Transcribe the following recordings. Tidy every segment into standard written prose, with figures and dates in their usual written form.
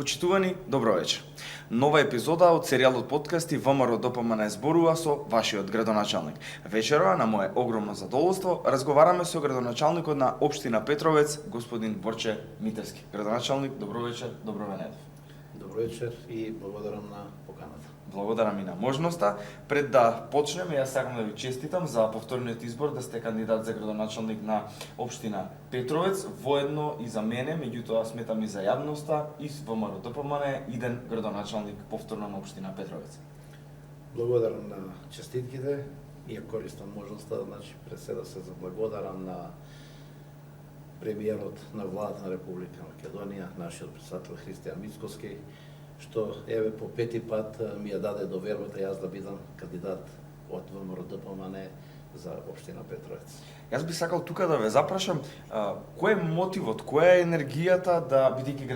Почитувани, добро вечер. Нова епизода од серијалот подкасти ВМРО ДПМН зборува со вашиот градоначалник. Вечерва, на мое огромно задоволство, разговараме со градоначалникот на општина Петровец, господин Борче Митевски. Градоначалник, добро вечер, добро ве најдов. Добро вечер и благодарам на поканата. Благодарам и на можноста. Пред да почнеме, јас сакам да ви честитам за повторниот избор да сте кандидат за градоначалник на општина Петровец, воедно и за мене, меѓутоа сметам и за јавноста и ВМРО ДПМН иден градоначалник повторно на општина Петровец. Благодарам на честитките и ја користам можноста, пред се да се заблагодарам на премиерот на владата на Република Македонија, нашиот председател Христијан Мицкоски, што еве по пети пат ми ја даде довербата јас да бидам кандидат од ВМРО ДПМН за општина Петровец. Јас би сакал тука да ве запрашам, кој е мотивот, која е енергијата да, бидејќи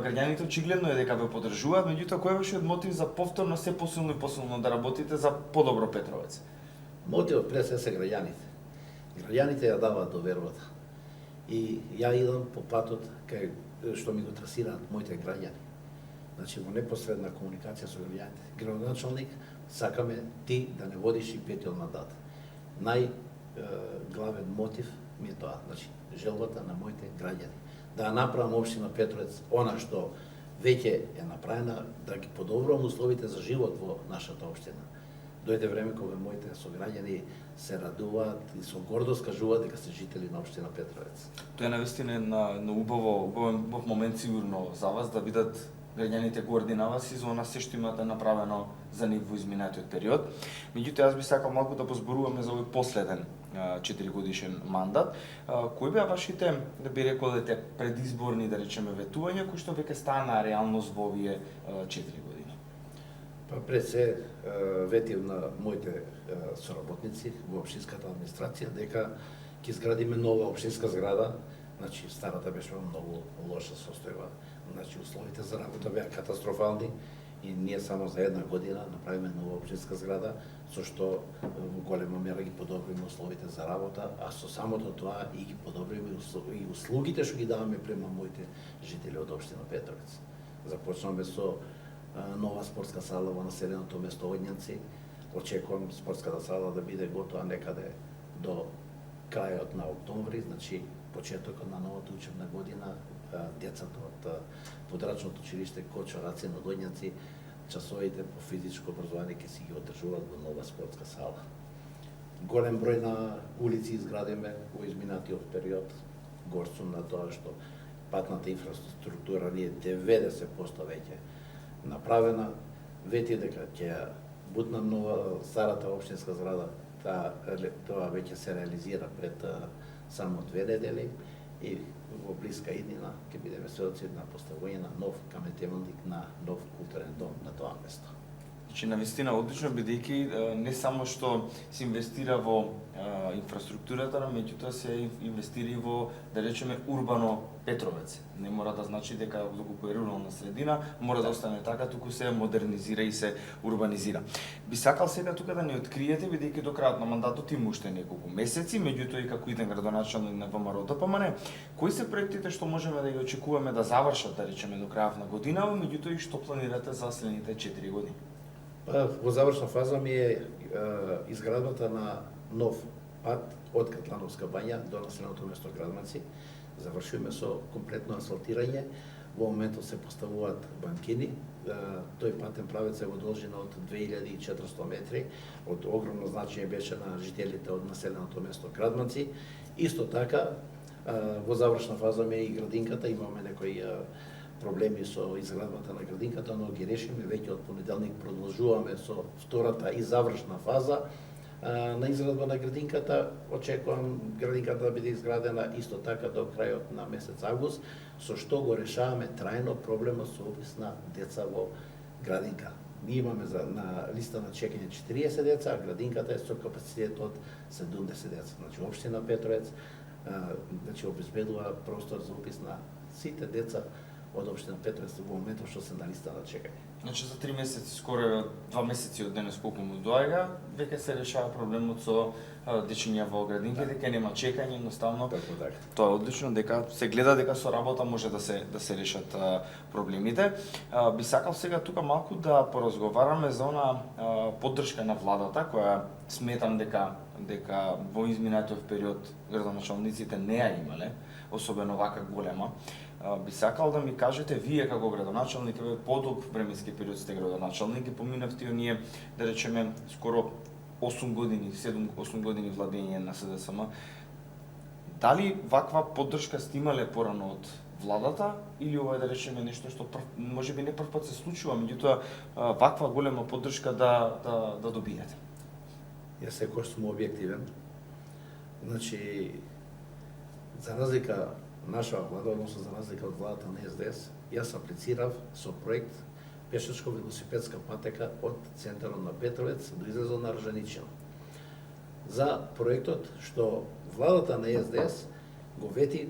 граѓаните очигледно е дека ве поддржуваат, меѓутоа кој е вашиот мотив за повторно се посилно и посилно да работите за подобро Петровец? Мотивот пред се граѓаните. Граѓаните ја даваат довербата. И ја идам по патот кај што ми го трасираат моите граѓани. Значи, во непосредна комуникација со граѓаните. Градоначалник, сакаме ти да не водиш и петиот мандат. Најглавен мотив ми е тоа, значи, желбата на моите граѓани. Да ја направам општина Петровец, она што веќе е направена, да ги подобрувам условите за живот во нашата општина. Дојде време кога моите сограѓани се радуваат и со гордост кажуваат дека се жители на општина Петровец. Тоа е навистина на убав момент сигурно за вас да бидат граѓаните горди на вас и за она се што имате направено за нив во изминатиот период. Меѓутоа, јас би сакал малку да позборуваме за овој последен 4-годишен мандат. Кои беа вашите, да би рекол, предизборни, да речеме, ветувања, кои што веќе стана реалност во овие 4 години? Па пред се ветив на моите соработници во општинската администрација дека ќе изградиме нова општинска зграда. Значи, старата беше во многу лоша состојба. Значи, условите за работа беа катастрофални и ние само за една година направиме нова општинска зграда, со што во голема мера ги подобриме условите за работа, а со самото тоа и ги подобриме и услугите што ги даваме према моите жители од општина Петровец. Започнаме со нова спортска сала во населеното место Одњанци. Очекувам спортската сала да биде готова некаде до крајот на октомври, значи почетокот на новата учебна година. Децата од подрачното училиште Кочо Рацин од Одњанци часовите по физичко образование ќе си ги одржуваат во нова спортска сала. Голем број на улици изградиме во изминатиот период, горсум на тоа што патната инфраструктура ни е 90% веќе направена. Вети дека ќе бутнам нова старата општинска зграда, тоа веќе се реализира пред само 2 недели и во блиска иднина ќе бидеме сведоци на поставување на нов каметемелник на нов културен дом на тоа место. Значи, навистина одлично, бидејќи не само што се инвестира во инфраструктурата, меѓутоа се инвестира и во, да речеме, урбано Петровец. Не мора да значи дека доколку е рурална средина, мора да остане така, туку се модернизира и се урбанизира. Би сакал сега тука да ни откриете, бидејќи до крајот на мандатот има уште неколку месеци, меѓутоа и како иден градоначалник на ВМРО ДПМН, кои се проектите што можеме да ги очекуваме да завршат, да речеме, до крајот на година, меѓутоа и што планирате за следните 4 години? Во завршна фаза ми е изградбата на нов пат од Катлановска бања до населеното место Градманци. Завршуваме со комплетно асфалтирање. Во моментот се поставуваат банкини. Тој патен правец е во должина од 2400 метри. Од огромно значење беше на жителите од населеното место Градманци. Исто така, во завршна фаза ми е и градинката. Имаме некои проблеми со изградбата на градинката, но ги решиме. Веќе од понеделник продолжуваме со втората и завршна фаза на изградба на градинката. Очекувам градинката да биде изградена исто така до крајот на месец август, со што го решаваме трајно проблемот со опис на деца во градинка. Ние имаме на листа на чекање 40 деца, а градинката е со капацитет од 70 деца. Значи, општина Петровец обезбедува простор за опис на сите деца од општина Петровец во моментот што се на листа на чекање. Значи за 3 месеци, скоро 2 месеци од денес колку му доаѓа, веќе се решава проблемот со дечиња во градинки, дека нема чекање, едноставно. Така, така. Тоа е одлично, дека се гледа дека со работа може да се решат проблемите. Би сакал сега тука малку да поразговараме за она поддршка на владата, која сметам дека во изминатиот период градоначалниците не ја имале, особено вака голема. Би сакал да ми кажете, вие како градоначалник, еве подолг временски период сте градоначалник и поминавте оние, да речеме, скоро 8 години, 7-8 години владење на СДСМ. Дали ваква поддршка сте имале порано од владата или ова е, да речеме, нешто што можеби не прв пат се случува, меѓутоа ваква голема поддршка да добиете? Јас секогаш сум објективен. Значи, за разлика нашава влада, односно за разлика од владата на СДС, јас аплицирав со проект пешачко-велосипедска патека од центарот на Петровец до излезот на Ржаничино. За проектот што владата на СДС го вети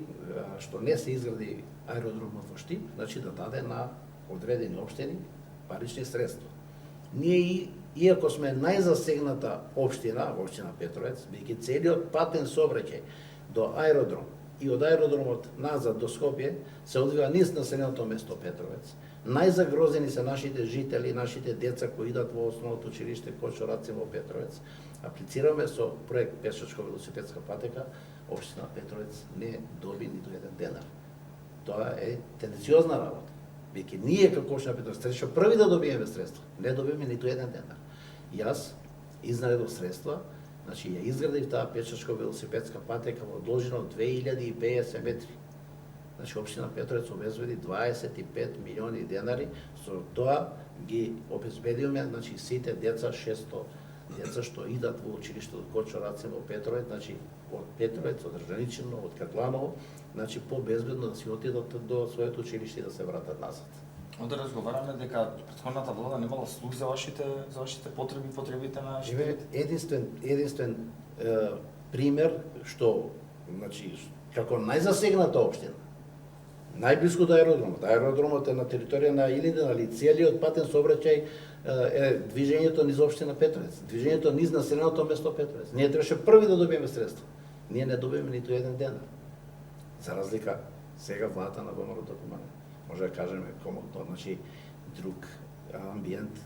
што не се изгради аеродромот во Штип, значи да даде на одредени општини парични средства. Ние иако сме најзасегната општина, општина Петровец, бидејќи целиот патен сообраќај до аеродром и од аеродромот назад до Скопје се одвива низ населеното место Петровец. Најзагрозени се нашите жители, нашите деца кои идат во основното училиште Кочо Рацин во Петровец. Аплицираме со проект пешачко-велосипедска патека, општина Петровец не доби ниту еден денар. Тоа е тенденциозна работа. Бидејќи ние како општина Петровец требаше први да добиеме средства, не добиеме ниту еден денар. Јас изнаредов средства, значи ја изградив таа пешачко-велосипедска патека во должина од 2050 метри. Значи, општина Петровец обезбеди 25 милиони денари, со тоа ги обезбедиме, значи, сите деца, 600 деца што идат во училиштето Кочо Рацин во Петровец, значи, од Петровец, од Ржаничино, од Катланово, значи, побезбедно да си отидат до своето училиште и да се вратат назад. Онда разговараме дека претходната влада немала слух за вашите потреби, потребите на Живе единствен пример што, значи, како најзасегната општина, најблиску до аеродромот. Аеродромот е на територија на Илинден, али целиот патен сообраќај е движењето низ општина Петровец, движењето низ населеното место Петровец. Ние требаше први да добиеме средства. Ние не добиеме ниту еден денар. За разлика сега владата на ВМРО документ. Може да кажеме комотно, значи друг амбиент,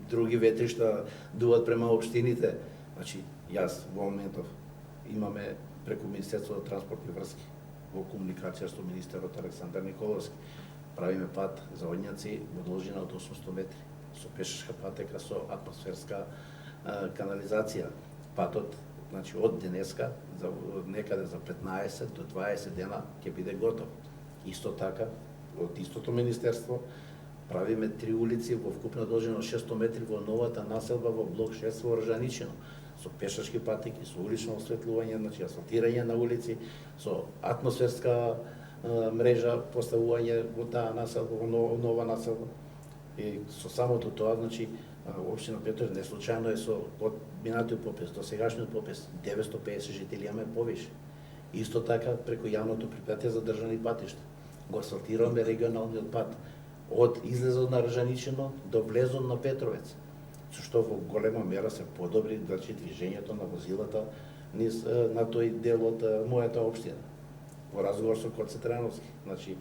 други ветришта дуват према општините. Значи јас во моментов имаме преку Министерството за транспорт и врски во комуникација со министерот Александар Николовски. Правиме пат за Одњаци во должина од 800 метри, со пешачка патека, со атмосферска канализација. Патот, значи, од денеска, некаде за 15 до 20 дена ќе биде готов. Исто така, од истото министерство, правиме 3 улици во вкупна должина од 600 метри во новата населба во блок 6 во Ржаничино, со пешачки патеки, со улично осветлување, значи асфалтирање на улици, со атмосферска мрежа, поставување во таа населба, во нова населба. И со самото тоа, значи, општина Петровец не случајно е со од минатиот попис до сегашниот попис 950 жители имаме повише. Исто така преку јавното предпријатие за државни патишта. Го асфалтираме регионалниот пат од излезот на Ржаничино до влезот на Петровец, со што во голема мера се подобри, значи, движењето на возилата низ на тој дел од мојата општина. Во разговор со Коце Трановски, значи,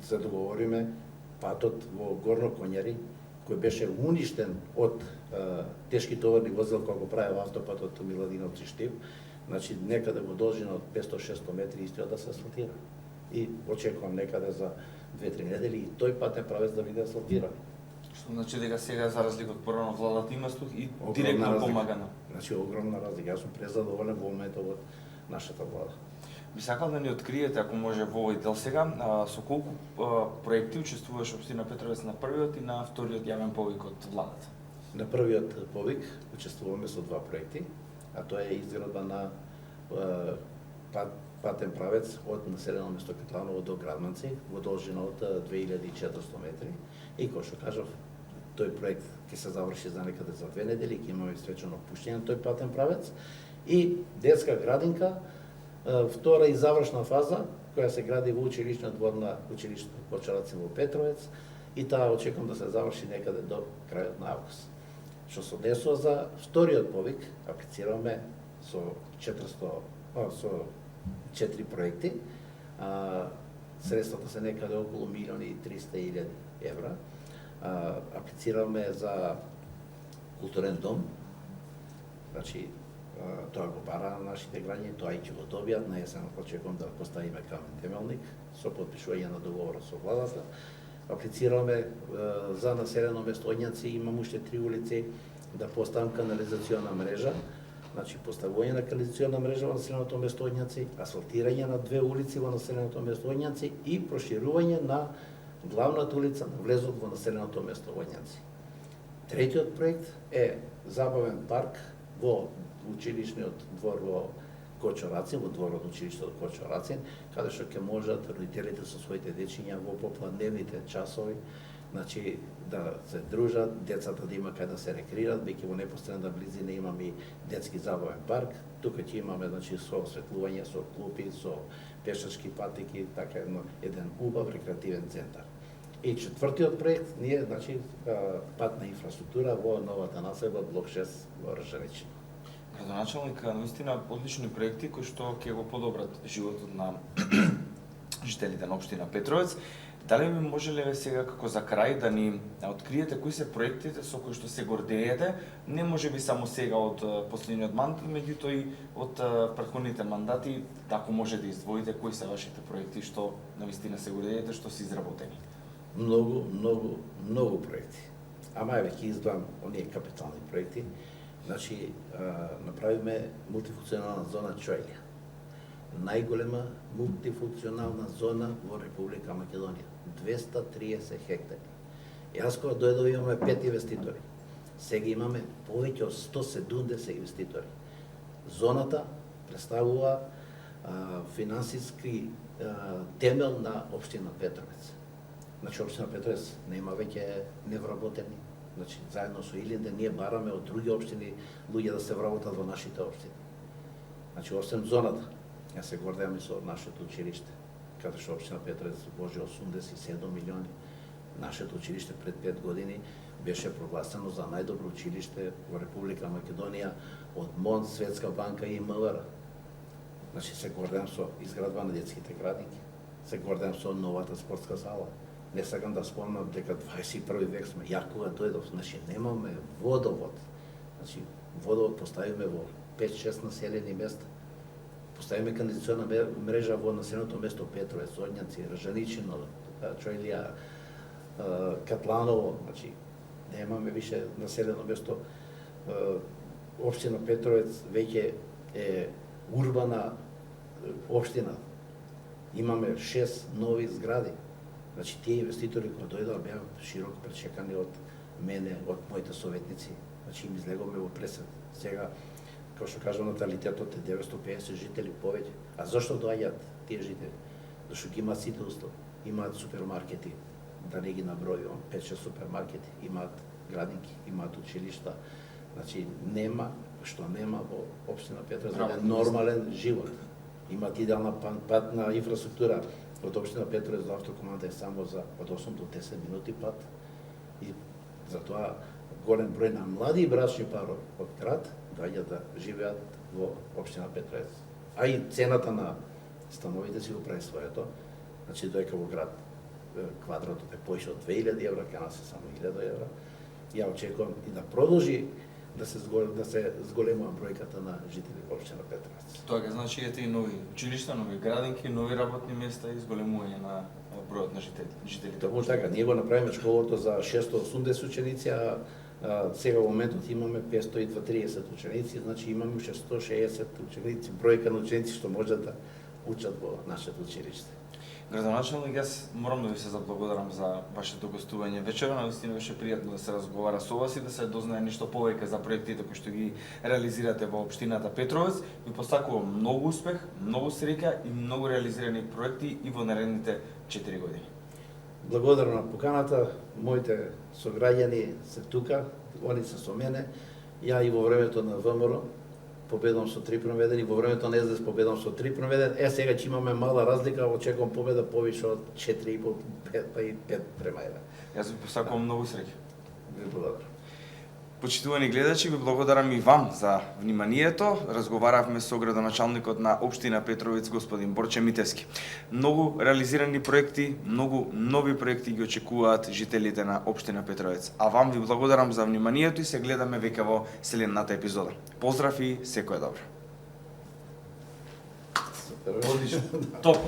се договориме патот во Горно Коњари, кој беше уништен од тешки товарни возила кога го правев автопатот Миладиновци Штип, значи некаде во должина од 500-600 метри истиот да се асфалтира. И очекувам некаде за 2-3 недели и тој патен правец да биде асфалтиран. Што значи дека сега за разлика од порано владата има слух и директно помага на. Значи огромна разлика. Јас сум презадоволен во моментот од нашата влада. Би сакал да ни откриете, ако може, во овој дел сега, со колку проекти учествуваш општина Петровец на првиот и на вториот јавен повик од владата? На првиот повик учествуваме со 2 проекти, а тоа е изградба на патен правец од населено место Катланово до Градманци во должина од 2400 метри. И кој што кажав, тој проект ќе се заврши за некаде за 2 недели, ќе имаме свечено пуштење на тој патен правец. И детска градинка, втора и завршна фаза, која се гради во училишниот двор на училиштето Кочо Рацин во Петровец, и таа очекувам да се заврши некаде до крајот на август. Што се однесува за вториот повик, аплицираме со 4 проекти. Средствата се некаде околу 1.300.000 евра. Аплицираме за културен дом. Значи, тоа го бара на нашите граѓани, тоа и ќе го добијат. На есен очекувам да поставиме камен темелник со подпишување на договор со владата. Аплицираме за населено место Оњаци, имам уште 3 улици, да поставам канализациона мрежа. Значи, поставување на канализациона мрежа во населеното место Оњаци, асфалтирање на 2 улици во населеното место Оњаци и проширување на главната улица на влезот во населеното место Оњаци. Третиот проект е забавен парк во училишниот двор во Кочо Рацин, во дворот училиштето Кочо Рацин, каде што ќе можат родителите со своите дечиња во попладневните часови, значи да се дружат, децата да има каде да се рекреират, бидејќи во непосредна близина имаме и детски забавен парк. Тука ќе имаме значи со осветлување, со клупи, со пешачки патеки, така еден убав рекреативен центар. И четвртиот проект ние значи патна инфраструктура во новата населба блок 6 во Ржаничи. Градоначалник, наистина одлични проекти кои што ќе го подобрат животот на жителите на општина Петровец. Дали ми можеле сега како за крај да ни откриете кои се проектите со кои што се гордеете, не можеби само сега од последниот мандат, меѓутоа и од претходните мандати, ако може да издвоите кои се вашите проекти што навистина се гордеете, што се изработени? Многу проекти. Ама еве ќе издвоам оние капитални проекти. Значи, направиме мултифункционална зона Чојлија. Најголема мултифункционална зона во Република Македонија. 230 хектари. Јас кога дојдов имаме 5 инвеститори. Сега имаме повеќе од 170 инвеститори. Зоната представува финансиски темел на општина Петровец. Значи, општина Петровец нема веќе невработени. Значи, заедно со Илинде ние бараме од други општини луѓе да се вработат во нашите општини. Значи, освен зоната, ја се гордеам и со нашето училиште, каде што општина Петровец вложи 87 милиони. Нашето училиште пред 5 години беше прогласено за најдобро училиште во Република Македонија од МОН, Светска банка и МВР. Значи, се гордеам со изградба на детските градинки, се гордеам со новата спортска зала. Не сакам да спомнам дека 21 век сме. Ја кога дојдов, значи немаме водовод. Значи водовод поставиме во 5-6 населени места. Поставиме канализациона мрежа во населеното место Петровец, Оњаци, Ржаничино, Чојлија, Катланово, значи немаме више населено место. Општина Петровец веќе е урбана општина. Имаме 6 нови згради. Значи, тие инвеститори кои дојдоа беа широко пречекани од мене, од моите советници. Значи, им излегоме во пресед. Сега, како што кажам, наталитетот е 950 жители повеќе. А зошто доаѓаат тие жители? Зашто ги имаат сите услови. Имаат супермаркети, да не ги набројувам, 5-6 супермаркети, имаат градинки, имаат училишта. Значи, нема, што нема во општина Петровец, нормален живот. Имаат идеална патна инфраструктура. Од општина Петровец до автокоманда е само за од 8 до 10 минути пат. И затоа голем број на млади и брачни парови од град доаѓаат да живеат во општина Петровец. А и цената на становите си го прави своето. Значи, доека во град квадратот е поише од 2000 евра, кај нас е само 1000 евра. Ја очекувам и да продолжи да се зголемува бројката на жители во општина Петровец. Тоа ќе значи ете и нови училишта, нови градинки, нови работни места и зголемување на бројот на жителите. Тоа така, ние го направиме школото за 680 ученици, а сега во моментот имаме 530 ученици, значи имаме уште 160 ученици, бројка на ученици што можат да учат во нашето училиште. Градоначалник, јас морам да ви се заблагодарам за вашето гостување вечера. Наистина беше пријатно да се разговара со вас и да се дознае нешто повеќе за проектите кои што ги реализирате во општината Петровец. Ви посакувам многу успех, многу среќа и многу реализирани проекти и во наредните 4 години. Благодарам на поканата, моите сограѓани се тука, они се со мене. Ја и во времето на ВМРО победам со 3 проведени, во времето на СДС победам со 3 проведен. Сега ќе имаме мала разлика, очекувам победа повише од 4,5 па и 5 према 1. Јас ви посакувам многу среќа. Ви благодарам. Почитувани гледачи, ви благодарам и вам за вниманието. Разговаравме со градоначалникот на општина Петровиц, господин Борче Митевски. Многу реализирани проекти, многу нови проекти ги очекуваат жителите на општина Петровиц. А вам ви благодарам за вниманието и се гледаме веќе во следната епизода. Поздрав и секое добро. Супер. Одлично. Топ.